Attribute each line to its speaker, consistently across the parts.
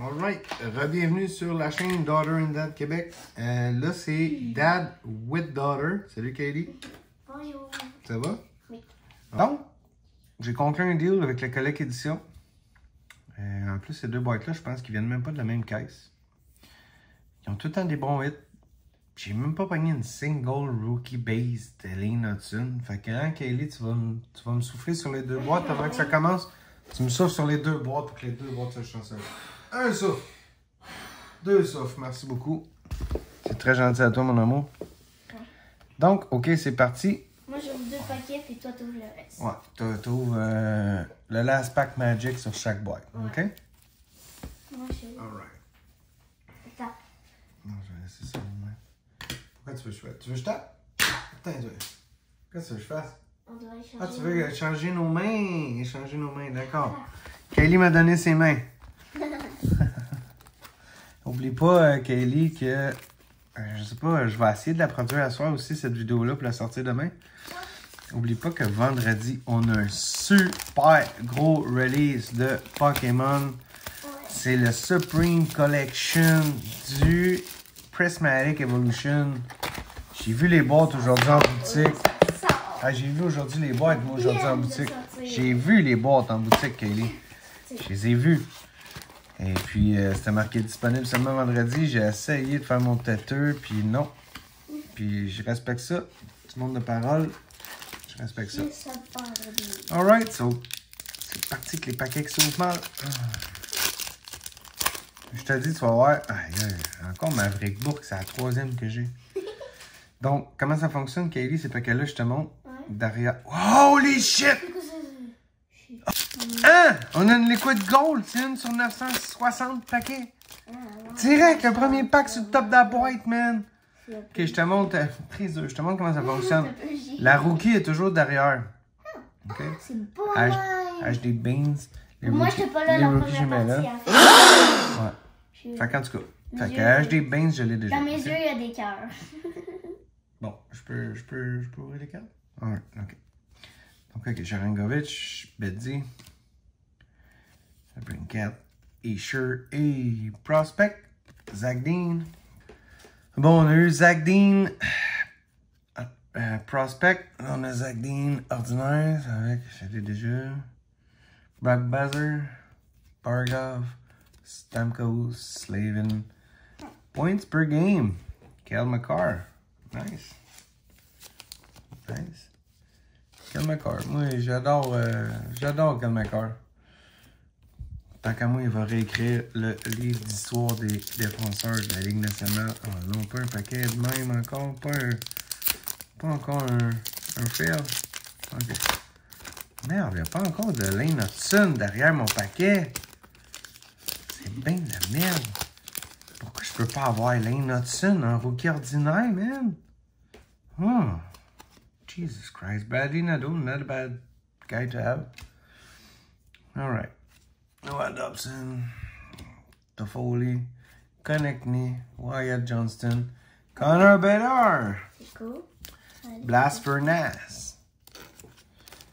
Speaker 1: Alright, re-bienvenue sur la chaîne Daughter and Dad Québec. Là, c'est Dad with Daughter. Salut Kaylee.
Speaker 2: Bonjour.
Speaker 1: Ça va?
Speaker 2: Oui.
Speaker 1: Donc, j'ai conclu un deal avec la Collect Édition. En plus, ces deux boîtes-là, je pense qu'ils viennent même pas de la même caisse. Ils ont tout le temps des bons hits. J'ai même pas pogné une single rookie base de Lane Hudson. Fait que, hein, Kaylee, tu vas me souffler sur les deux boîtes avant que ça commence. Tu me souffles sur les deux boîtes pour que les deux boîtes soient chanceuses. Un souffle. Deux souffles. Merci beaucoup. C'est très gentil à toi, mon amour. Ouais. Donc, OK, c'est parti.
Speaker 2: Moi, j'ouvre deux paquets, puis toi, t'ouvres le reste.
Speaker 1: Ouais, t'ouvres le Last Pack Magic sur chaque boîte. Ouais. OK?
Speaker 2: Moi, je suis...
Speaker 1: All right.
Speaker 2: Tape.
Speaker 1: Non, je vais laisser ça. Ouais. Pourquoi tu veux que je fasse? Tu veux que je tape? Attends, qu'est-ce que tu veux que je fasse?
Speaker 2: On doit échanger.
Speaker 1: Ah, tu veux changer nos mains? Échanger nos mains, d'accord. Kaylee m'a donné ses mains. Oublie pas, Kaylee, que je sais pas, je vais essayer de la produire à soir aussi, cette vidéo-là, pour la sortir demain. Oublie pas que vendredi, on a un super gros release de Pokémon. C'est le Supreme Collection du Prismatic Evolution. J'ai vu les boîtes aujourd'hui en boutique. Ah, j'ai vu aujourd'hui les boîtes, moi, aujourd'hui en boutique. J'ai vu les boîtes en boutique, Kaylee. Je les ai vues. Et puis, c'était marqué disponible seulement vendredi. J'ai essayé de faire mon têteux, puis non. Puis, je respecte ça. Tout le monde de parole, je respecte ça. Alright, so, c'est parti que les paquets qui s'ouvrent mal. Je te dis, tu vas voir. Encore Maverick Book, c'est la troisième que j'ai. Donc, comment ça fonctionne, Kaylee, ces paquets-là, je te montre. Derrière. Holy shit! Hein? On a une Liquid Gold, c'est une sur 960 paquets. Direct, le premier pack sur le top de la boîte, man. Ok, je te montre, je te montre comment ça fonctionne. La rookie est toujours derrière. Ok?
Speaker 2: C'est beau,
Speaker 1: HD Beans.
Speaker 2: Moi, je n'étais pas là la première partie.
Speaker 1: Ouais. Fait qu'en tout cas, fait que HD Beans, je l'ai déjà.
Speaker 2: Dans mes yeux, il y a des cœurs.
Speaker 1: Bon, je peux ouvrir les cartes? Alright, ok. Donc, ok, Sharangovich, Bedzi, Brincat, Escher et Prospect, Zach Dean. Bon, on a eu Zach Dean, Prospect, on a Zach Dean ordinaire, avec, j'avais déjà, Brock Buzzer, Bargov, Stamkos, Slavin, points per game, Kel McCarr, nice. Nice. Kel McCarr. Moi, j'adore Kel McCarr. Tant qu'à moi, il va réécrire le livre d'histoire des défenseurs de la Ligue nationale. Oh non, pas un paquet de même encore. Pas encore un fail. Ok. Merde, il n'y a pas encore de Lane Hudson derrière mon paquet. C'est bien de la merde. Pourquoi je peux pas avoir Lane Hudson en rookie ordinaire, man? Oh. Jesus Christ, Brady Nadeau, not a bad guy to have. All right. Noah Dobson, Toffoli, Konechny, Wyatt Johnston, Connor Bedard,
Speaker 2: Cool.
Speaker 1: Blas Furnace.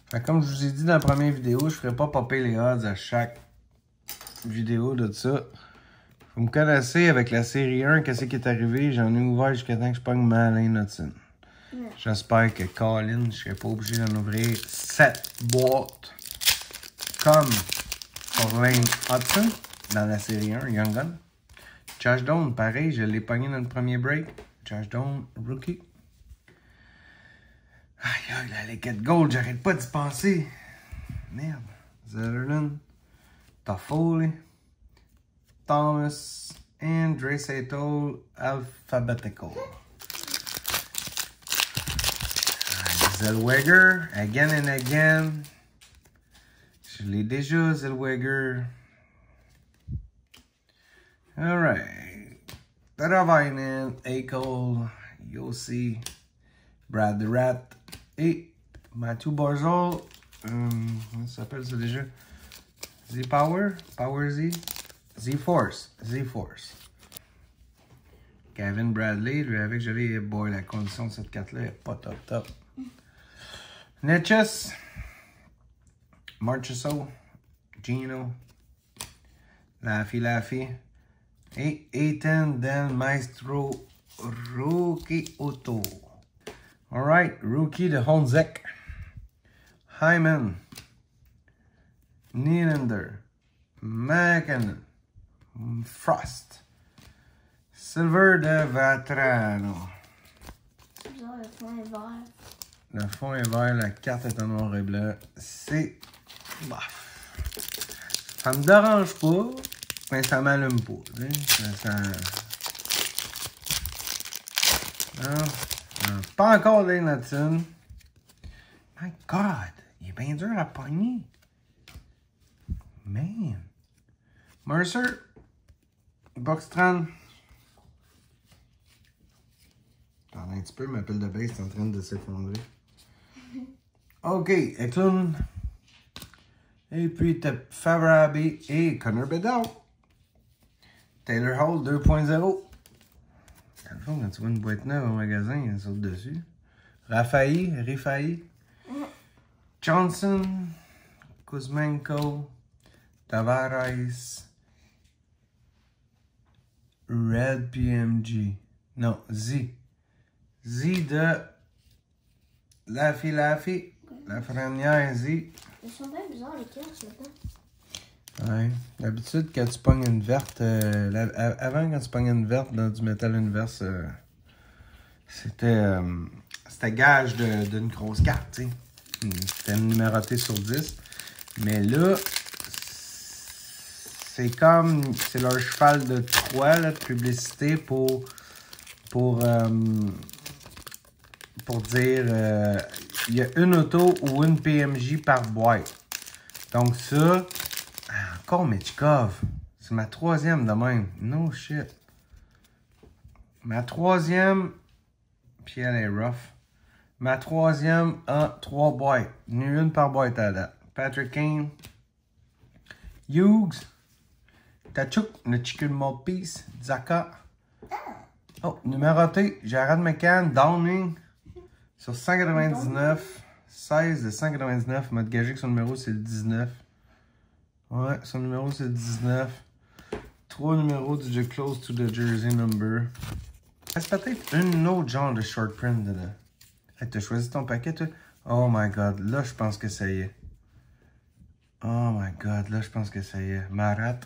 Speaker 1: Fait comme je vous ai dit dans la première vidéo, je ne ferai pas popper les odds à chaque vidéo de ça. Vous me connaissez avec la série 1, qu'est-ce qui est arrivé? J'en ai ouvert jusqu'à temps que je pogne ma Lane Hudson. J'espère que Colin, je ne serai pas obligé d'en ouvrir 7 boîtes comme pour Lane Hudson dans la série 1, Young Gun. Josh Doan, pareil, je l'ai pogné dans le premier break. Josh Doan, rookie. Aïe aïe, la Liquid Gold, j'arrête pas d'y penser. Merde. Zetterlund, Toffoli, Thomas, and Dre Sato, Alphabetical. Zellweger, again and again. Je l'ai déjà, Zellweger. Alright. Taravainen, Eichel, Yossi, Brad the Rat et Matthew Barzal. Comment ça s'appelle ça déjà? Z-Power? Power Z? Z-Force. Z-Force. Gavin Bradley, lui avec, j'allais, boy, la condition de cette carte-là est pas top. Netchus, Marchessault, Gino, Laffy. Et Ethan Del Maestro Rookie Auto. Alright, Rookie de Honzek. Hyman. Nylander. McKinnon. Frost. Silver de Vatrano.
Speaker 2: C'est bizarre, le fond est vert.
Speaker 1: Le fond est vert, la carte est en noir et blanc. C'est... Bof. Ça me dérange pas, mais ça m'allume pas. Non, pas encore des Nathan. My God, il est bien dur à pogner. Man. Mercer. Boxtran. Attends un petit peu, ma pile de base est en train de s'effondrer. OK, Eklund. Et puis, t'as Favorable et Connor Bedard. Taylor Hall 2.0. Dans le fond, quand tu vois une boîte neuve au magasin, il saute dessus. Rifaï. Johnson. Kuzmenko. Tavares. Red PMG. Non, Z. Z de Laffy. La Frenière Z.
Speaker 2: Ils sont bien bizarres les cartes là-dedans.
Speaker 1: Ouais. D'habitude, quand tu pognes une verte, avant, quand tu pognais une verte dans du Metal Universe, c'était gage d'une grosse carte, tu sais. C'était numéroté sur 10. Mais là, c'est comme, c'est leur cheval de Troie, là, de publicité pour dire, il y a une auto ou une PMJ par boîte. Donc ça, encore Michkov. C'est ma troisième de même. No shit. Ma troisième, puis elle est rough. Ma troisième en 3 boîtes. Une par boîte à date. Patrick Kane. Hughes. Tachuk, le Chicken Mouthpiece. Zaka. Oh, numéroté. Jared McCann. Downing. Sur 199. 16 de 199. M'a gagé que son numéro c'est le 19. Ouais, son numéro c'est le 19. 3 numéros du Close to the Jersey Number. C'est peut-être un autre genre de short print dedans. Hey, t'as choisi ton paquet, toi? Oh my god, là je pense que ça y est. Oh my god, là je pense que ça y est. Marat.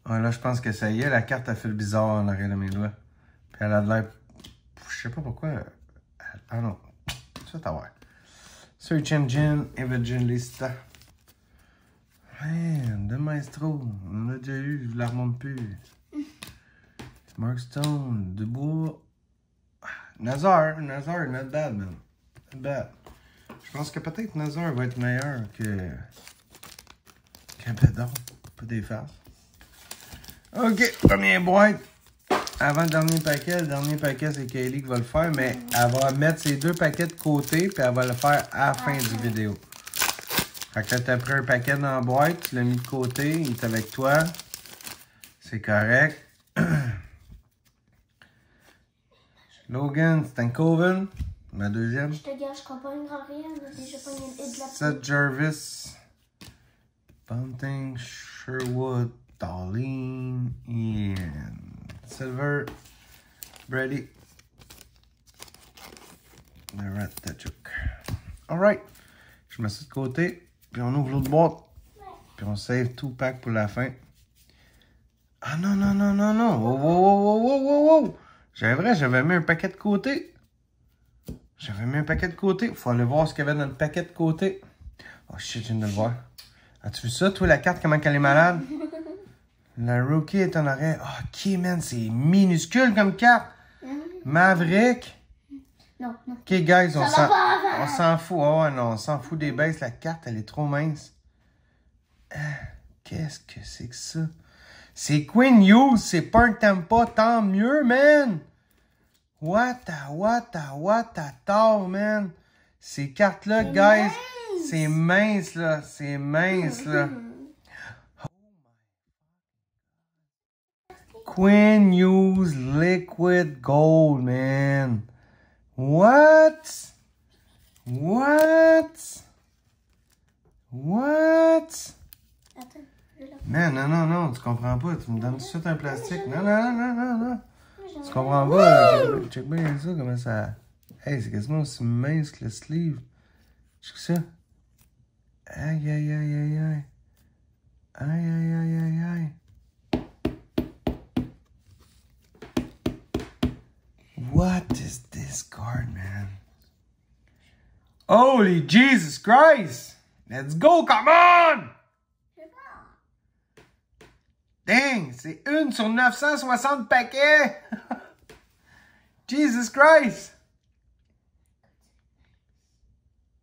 Speaker 1: Ouais, là je pense que ça y est. La carte a fait le bizarre en arrière de mes doigts. Puis elle a de l'air. Je sais pas pourquoi. Ah non. Ça t'as voir. Search Engine Evangelista. Man, de Maestro. On a déjà eu, je la remonte plus. Mark Stone, Dubois. Nazar, not bad, man. Not bad. Je pense que peut-être Nazar va être meilleur que Bedard. Pas des farces. OK, première boîte. Avant le dernier paquet, c'est Kaylee qui va le faire, mais elle va mettre ses 2 paquets de côté, puis elle va le faire à la fin du vidéo. Fait que là, t'as pris un paquet dans la boîte, tu l'as mis de côté, il est avec toi. C'est correct. Logan Stankoven, ma deuxième.
Speaker 2: Je te gage, je comprends rien, on a déjà pogné une hit de la
Speaker 1: Seth Jarvis. Bunting, Sherwood, Darlene, et Silver, Brady. Le Rat Tachuk. Alright. Je mets ça de côté. Puis on ouvre l'autre boîte. Puis on save tout pack pour la fin. Ah non. Wow. J'avais mis un paquet de côté. Faut aller voir ce qu'il y avait dans le paquet de côté. Oh shit, je viens de le voir. As-tu vu ça, toi, la carte, comment elle est malade? La Rookie est en arrêt. Oh, ok, man, c'est minuscule comme carte. Maverick.
Speaker 2: Non.
Speaker 1: Ok, guys, on s'en fout. Oh, non, on s'en fout des bases. La carte, elle est trop mince. Qu'est-ce que c'est que ça? C'est Quinn Hughes, c'est pas un Tampa, tant mieux, man! What a tort, man! Ces cartes-là, guys, c'est mince, là. Quinn Hughes Liquid Gold, man. What?
Speaker 2: Attends, je vais la
Speaker 1: Man, non, tu comprends pas. Tu me donnes tout de suite un plastique. Non. Tu comprends pas. Check bien ça, comment ça... Hey, c'est quasiment aussi mince que le sleeve. Check ça. Aïe. What is this card, man? Holy Jesus Christ! Let's go, come on! Dang, c'est 1 sur 960 paquets! Jesus Christ!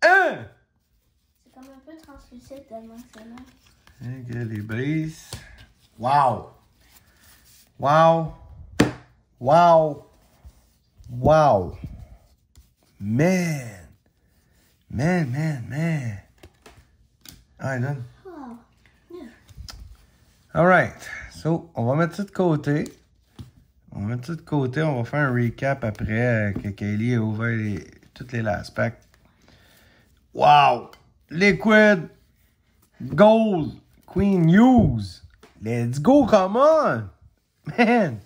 Speaker 2: C'est comme un peu translucide tellement que c'est là.
Speaker 1: Ok, les brises. Wow! Man! Allez, donne.
Speaker 2: Wow. Yeah.
Speaker 1: Alright. So, on va mettre ça de côté. On va faire un recap après que Kaylee a ouvert toutes les last packs. Wow! Liquid! Gold! Queen Use! Let's go, come on! Man!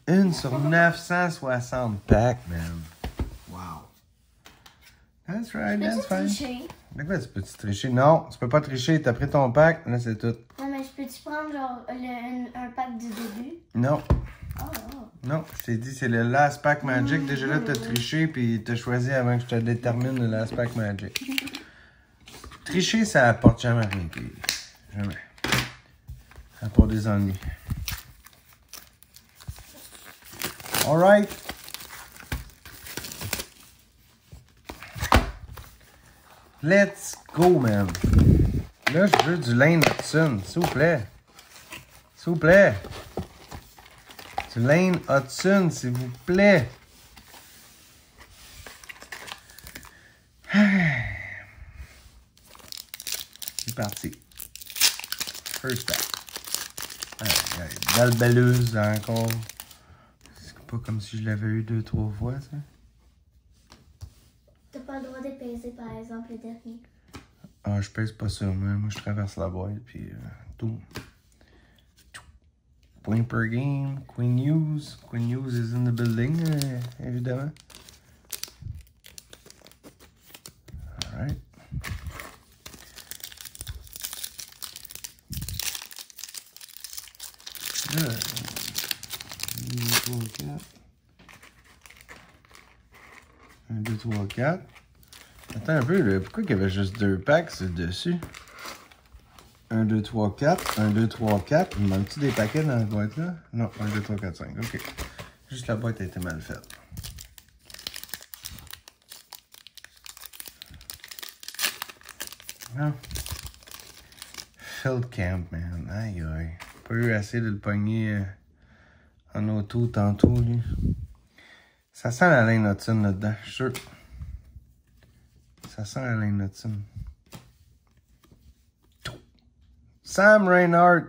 Speaker 1: 1 sur 960 packs, man. Wow. That's right, that's fine.
Speaker 2: Tricher?
Speaker 1: De quoi tu peux-tu tricher? Non, tu peux pas tricher. T'as pris ton pack, là c'est tout.
Speaker 2: Non, mais je peux-tu prendre genre un pack du début?
Speaker 1: Non.
Speaker 2: Oh.
Speaker 1: Non, je t'ai dit, c'est le Last Pack Magic. Déjà là, t'as triché, puis t'as choisi avant que je te détermine le Last Pack Magic. Tricher, ça apporte jamais rien. Jamais. Ça apporte des ennuis. Alright. Let's go, man. Là, je veux du Lane Hudson, s'il vous plaît. S'il vous plaît. Du Lane Hudson, s'il vous plaît. C'est parti. First pack. Belle belleuse encore. C'est pas comme si je l'avais eu 2-3 fois, ça.
Speaker 2: T'as pas le droit de peser, par exemple, le dernier.
Speaker 1: Ah, je pèse pas ça, moi je traverse la boîte, puis tout. Point per game, Queen News. Queen News is in the building, évidemment. Alright. Là, 1, 2, 3, 4. Attends un peu, là. Pourquoi il y avait juste 2 packs dessus? 1, 2, 3, 4. 1, 2, 3, 4. Il manque-tu des paquets dans la boîte là? Non, 1, 2, 3, 4, 5. Ok. Juste la boîte a été mal faite. Non. Field Camp, man. Aïe aïe. Pas eu assez de le pogner en auto tantôt, lui. Ça sent la Lane Hudson là-dedans, je suis sûr. Ça sent la Lane Hudson. Sam Reinhardt,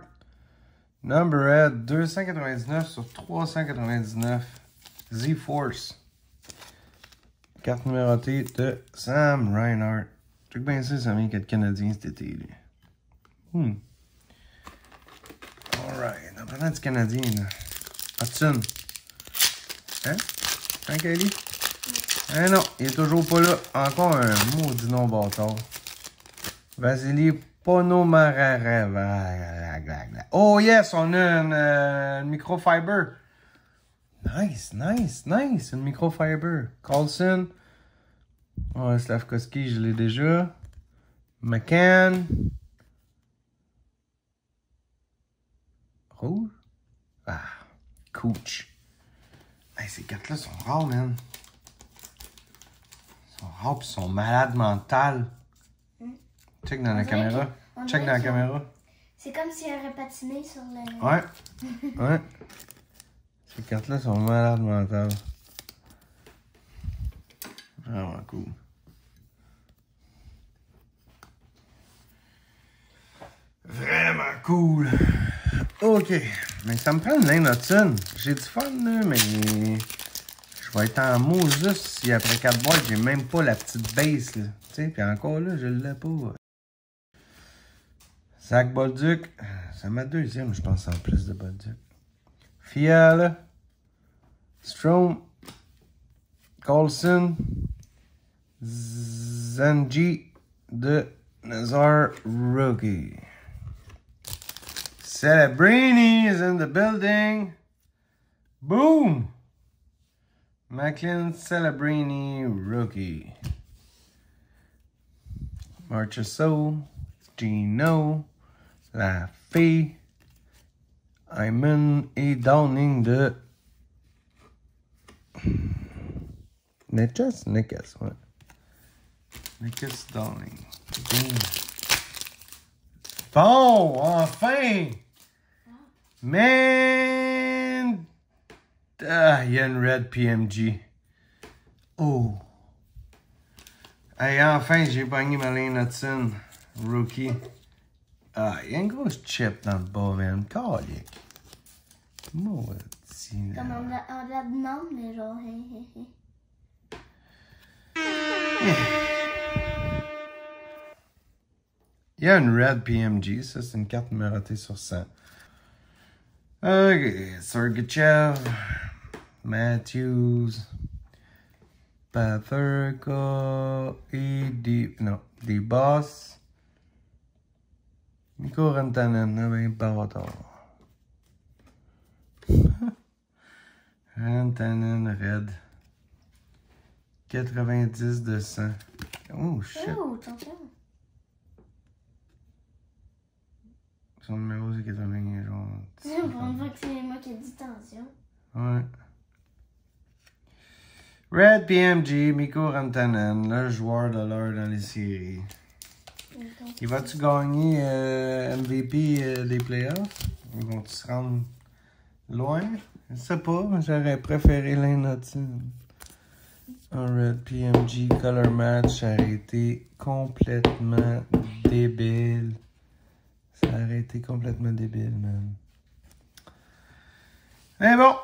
Speaker 1: Numberhead, 299 sur 399. Z-Force. Carte numérotée de Sam Reinhardt. Check bien ça vient qu'être Canadien cet été, lui. Alright, en parlant du Canadien, là. Hudson. Hein? Hein, Kelly? Eh non, il est toujours pas là. Encore un maudit nom bâtard. Vasily Ponomarev. Oh yes, on a une microfiber. Nice. Une microfiber. Carlson. Oh, Slavkovski, je l'ai déjà. McCann. Rouge. Ah, Cooch. Hey, ces cartes-là sont rares, man. Ils sont rares pis ils sont malades mentales. Check dans la caméra. Check dans la caméra.
Speaker 2: C'est comme s'il aurait patiné sur le...
Speaker 1: Ouais. Ouais. Ces cartes-là sont malades mentales. Vraiment cool. Vraiment cool. Ok. Mais ça me prend une Lane Hudson. J'ai du fun, là, mais... Je vais être en mot juste si après 4 boîtes, j'ai même pas la petite base, là. Tu sais, puis encore là, je l'ai pas. Zach Bolduc. C'est ma deuxième, je pense, en plus de Bolduc. Fiala. Strome. Colson. Zanji de Nazar Rookie. Celebrini is in the building. Boom! Macklin Celebrini Rookie. Marchessault. Gino. Lafay. Hyman et Downing de Nickes, ouais. Nickes Downing. Bon, enfin! Man! Ah, il y a une Red PMG. Oh! Hey, enfin, j'ai pogné Malin Hudson. Rookie. Ah, il y a une grosse chip dans le bas, man. Calique. Maudit.
Speaker 2: Comme on la demande, mais genre,
Speaker 1: Il y a une Red PMG, ça c'est une carte numérotée sur 100. Ok, Sergachev, Matthews, Pathurka et des Boss. Nico Rantanen, ben pas retard. Rantanen Red. 90 de 100. Oh shit.
Speaker 2: oh, attention.
Speaker 1: Son numéro c'est 80 genre.
Speaker 2: C'est pour que c'est moi qui ai dit attention.
Speaker 1: Ouais. Red PMG, Mikko Rantanen, le joueur de l'heure dans les séries. Il va-tu gagner MVP des playoffs? Ils vont-tu se rendre loin? Je sais pas, j'aurais préféré Lane Hudson. Un Red PMG Color Match, ça aurait été complètement débile. Ça aurait été complètement débile, man. Mais bon,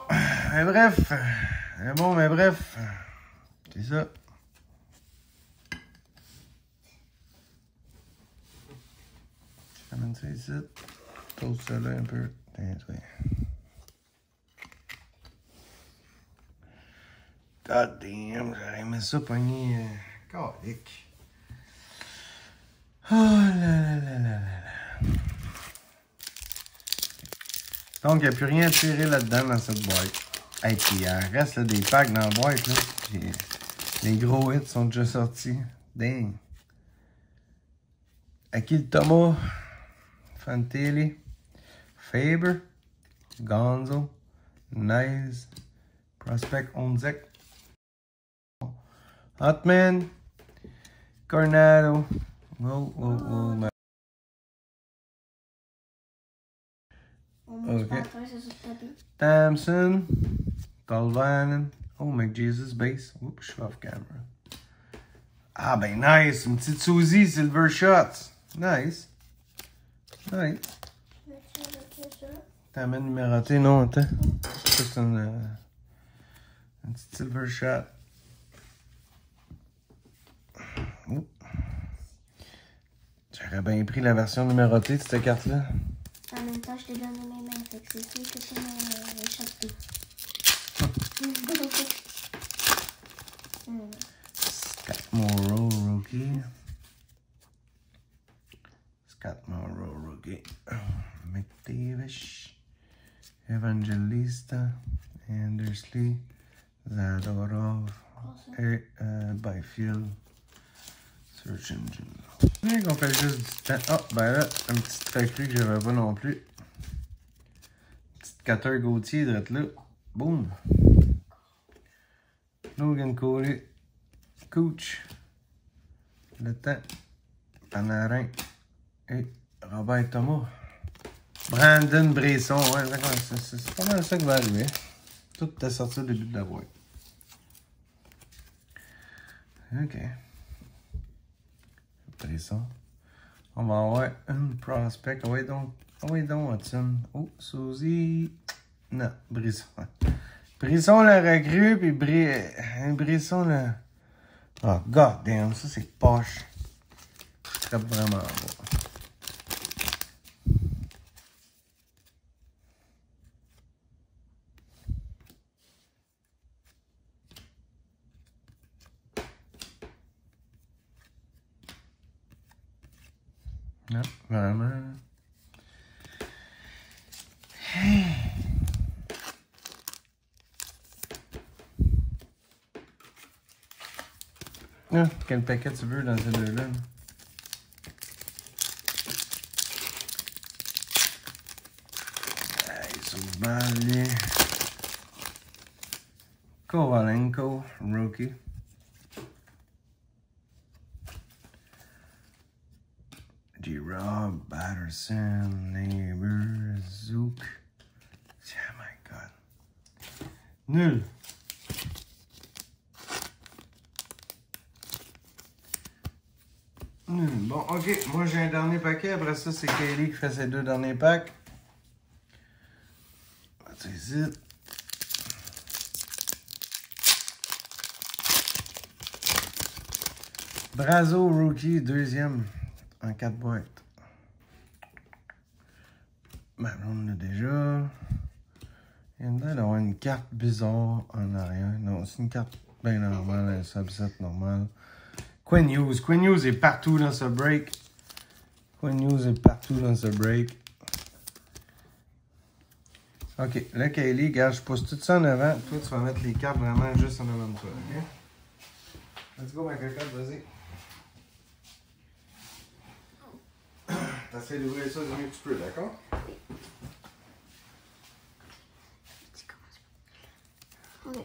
Speaker 1: mais bref. Mais bref. C'est ça. Je ramène ça ici. Pose ça là un peu. God damn, j'aurais aimé ça pogner calique. Oh là là là là là. Donc, il n'y a plus rien à tirer là-dedans dans cette boîte. Et puis, il reste là, des packs dans la boîte. Là. Les gros hits sont déjà sortis. Dang. Akil Thomas. Fantilli. Faber. Gonzo. Nice. Prospect Onzek. Hotman. Coronado. Oh. Okay. Thompson. Colvanen. Oh, McJesus base. Oups, je suis off camera. Ah, ben nice. Une petite Suzy Silver Shots. Nice. Nice. T'as même numéroté? Non, attends. C'est juste une petite Silver Shot. Oh. J'aurais bien pris la version numérotée de cette carte-là.
Speaker 2: En même temps, je t'ai donné mes mains, fait que c'est sûr que tu m'échappes tout.
Speaker 1: Scott Morrow Rookie. McDavish. Evangelista. Andersley. Zadorov. Et Byfield. Search Engine. Bien qu'on fait juste du temps. Ah, ben là, un petit recrue que j'avais pas non plus. Petite cutter Gauthier, d'être là. Boom. Logan Coley. Cooch. Le temps. Panarin. Et Robert Thomas. Brandon Bresson. Ouais, c'est pas mal ça qui va arriver. Tout est sorti au début de la boîte. Ok. Bresson. On va avoir un prospect. Ah oui, donc Watson. Oh, Suzy. Non, Brisson. Brisson le recrue, puis Brisson le. Oh, god damn, ça c'est poche. Je trappe vraiment pas. Non, vraiment. Ah, quel paquet tu veux dans ces deux-là? Ils sont mal. Kovalenko, rookie. D-Rob, Batterson, Neighbor, Zook. Oh my god. Nul. Bon, ok. Moi, j'ai un dernier paquet. Après ça, c'est Kaylee qui fait ses deux derniers packs. C'est ici. Brazo, rookie, deuxième en 4 boîtes. Ben, on l'a déjà. Il y a l'air d'avoir une carte bizarre en arrière. Non, c'est une carte bien normale, un subset normal. Quinn Hughes. Quinn Hughes est partout dans ce break. Quinn Hughes est partout dans ce break. Ok, là, Kaylee, gars, je pousse tout ça en avant. Toi, tu vas mettre les cartes vraiment juste en avant de toi, ok? Let's go, ma cocotte, vas-y. T'essaies d'ouvrir ça du mieux que tu peux, d'accord?
Speaker 2: Oui.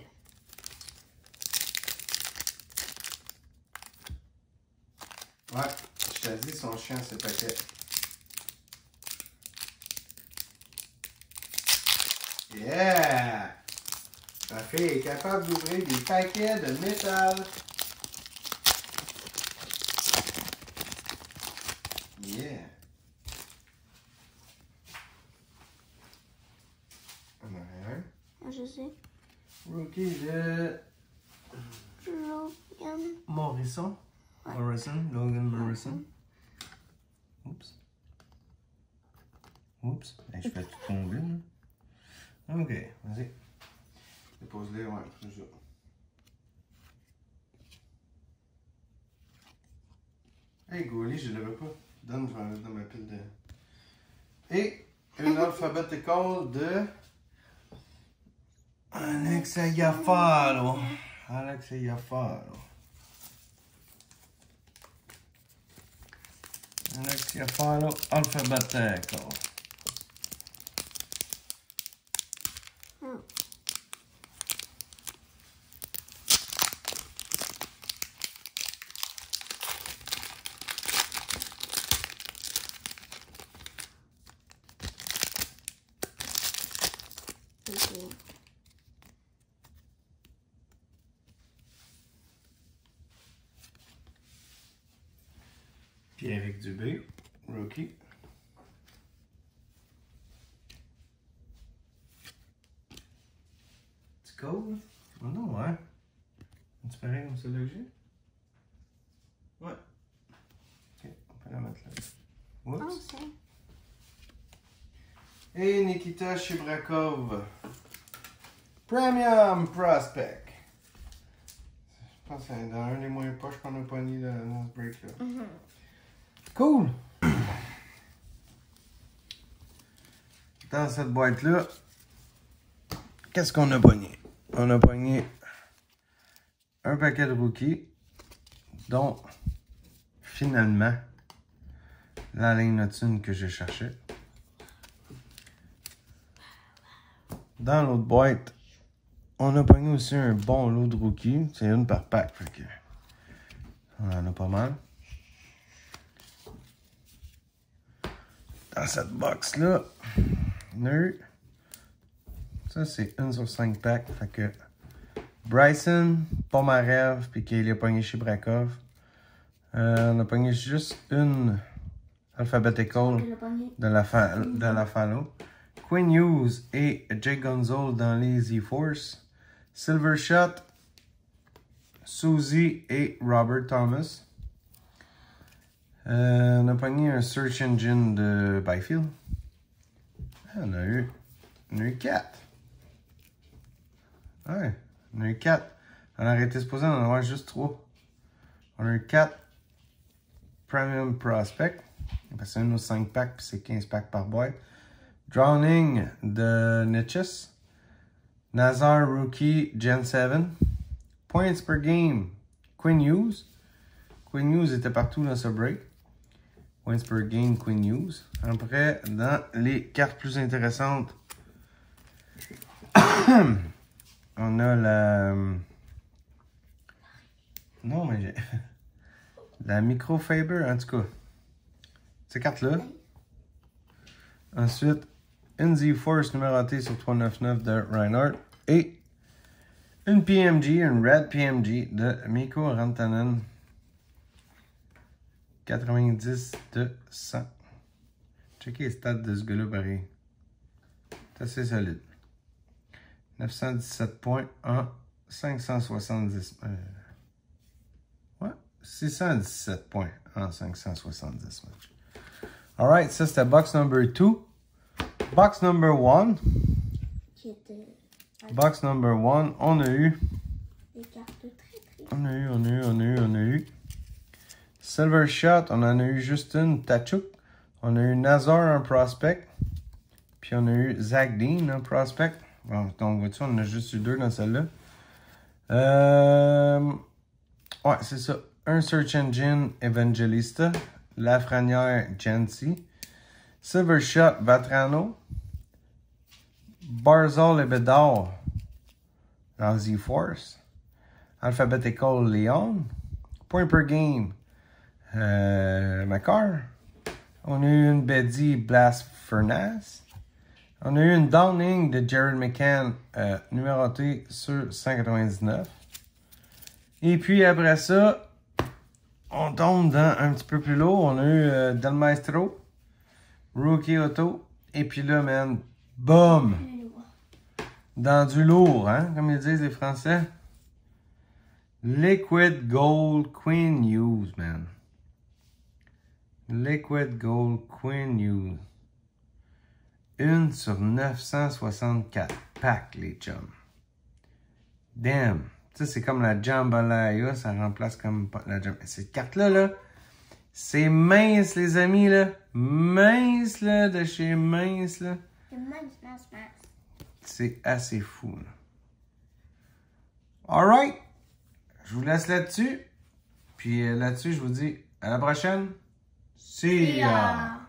Speaker 1: Ouais, je t'ai dit, son chien, c'est paquet. Yeah! Ta fille est capable d'ouvrir des paquets de métal. Yeah! En arrière.
Speaker 2: Je sais.
Speaker 1: Rookie de
Speaker 2: Logan.
Speaker 1: Morrison.
Speaker 2: Ouais.
Speaker 1: Logan Morrison. Oups. Oups. Hey, je fais tout tomber, là. Ok, vas-y. Dépose-les, ouais, c'est ça. Hey, Gouali, je ne l'avais pas. Donne, je vais en mettre dans ma pile de... Et une alphabetical de... Alex Iafaro. Alex Iafaro. Alex Iafaro, alphabetical. Pierrick Dubé, rookie. C'est cool. Oh non, ouais. C'est pareil comme celle-là que j'ai? Ouais. Ok, on peut la mettre là. Oups.
Speaker 2: Oh,
Speaker 1: Et Nikita Shibrakov. Premium Prospect. Je pense que c'est dans un des moyens poches qu'on a pogné dans ce break-là. Cool! Dans cette boîte-là, qu'est-ce qu'on a pogné? On a pogné un paquet de rookies, dont finalement la ligne Notune que je cherchais. Dans l'autre boîte, on a pogné aussi un bon lot de rookies. C'est une par pack, fait que on en a pas mal. Dans cette box-là, ça c'est 1 sur 5 packs. Fait que Bryson, Pomarev, puis qu'il a pogné chez Brakov. On a pogné juste une alphabetical de la Falo. Quinn Hughes et Jake Gonzalez dans les Z-Force. Silver Shot, Suzy et Robert Thomas. On a pogné un Search Engine de Byfield. On a eu 4. Ouais, on a eu 4. On a été supposé en avoir juste 3. On a eu 4 Premium Prospect. C'est un autre 5 packs, puis c'est 15 packs par boîte. Drowning de Niches. Nazar Rookie Gen 7. Points per game. Quinn Hughes. Quinn Hughes était partout dans ce break. Points per game, Quinn Hughes. Après, dans les cartes plus intéressantes, on a la... Non, mais j'ai... La Microfiber, en tout cas. Ces cartes-là. Ensuite, NZ Force numérotée sur 399 de Reinhardt. Et une PMG, une Red PMG de Mikko Rantanen. 90 de 100. Checkez les stats de ce gars-là, pareil. C'est assez solide. 917 points en 570. Ouais, 617 points en 570 matchs. Alright, ça c'était box number 2. Box number 1. Box number 1, on a eu.
Speaker 2: Des cartes très.
Speaker 1: On a eu. Silver Shot, on en a eu juste une. Tachuk. On a eu Nazar en prospect. Puis on a eu Zach Dean en prospect. Bon, donc, vois-tu, on en a juste eu 2 dans celle-là. Ouais, c'est ça. Un Search Engine Evangelista. Lafrenière Jancy. Silver Shot Vatrano. Barzal et Bedard. Ranzy Force. Alphabetical Leon. Point per game. Makar. On a eu une Betty Blast Furnace. On a eu une Downing de Jared McCann numérotée sur 199. Et puis après ça, on tombe dans un petit peu plus lourd. On a eu Del Maestro, Rookie Auto. Et puis là, man, boum! Dans du lourd, hein, comme ils disent les Français. Liquid Gold Quinn Hughes, man. Liquid Gold Quinn Hughes. 1 sur 964 packs, les chums. Damn. Tu sais, c'est comme la Jambalaya, ça remplace comme la Jambalaya. Cette carte-là, là, c'est mince, les amis, là. Mince, là, de chez mince, là.
Speaker 2: Mince.
Speaker 1: C'est assez fou, là. Alright. Je vous laisse là-dessus. Puis là-dessus, je vous dis à la prochaine. See ya!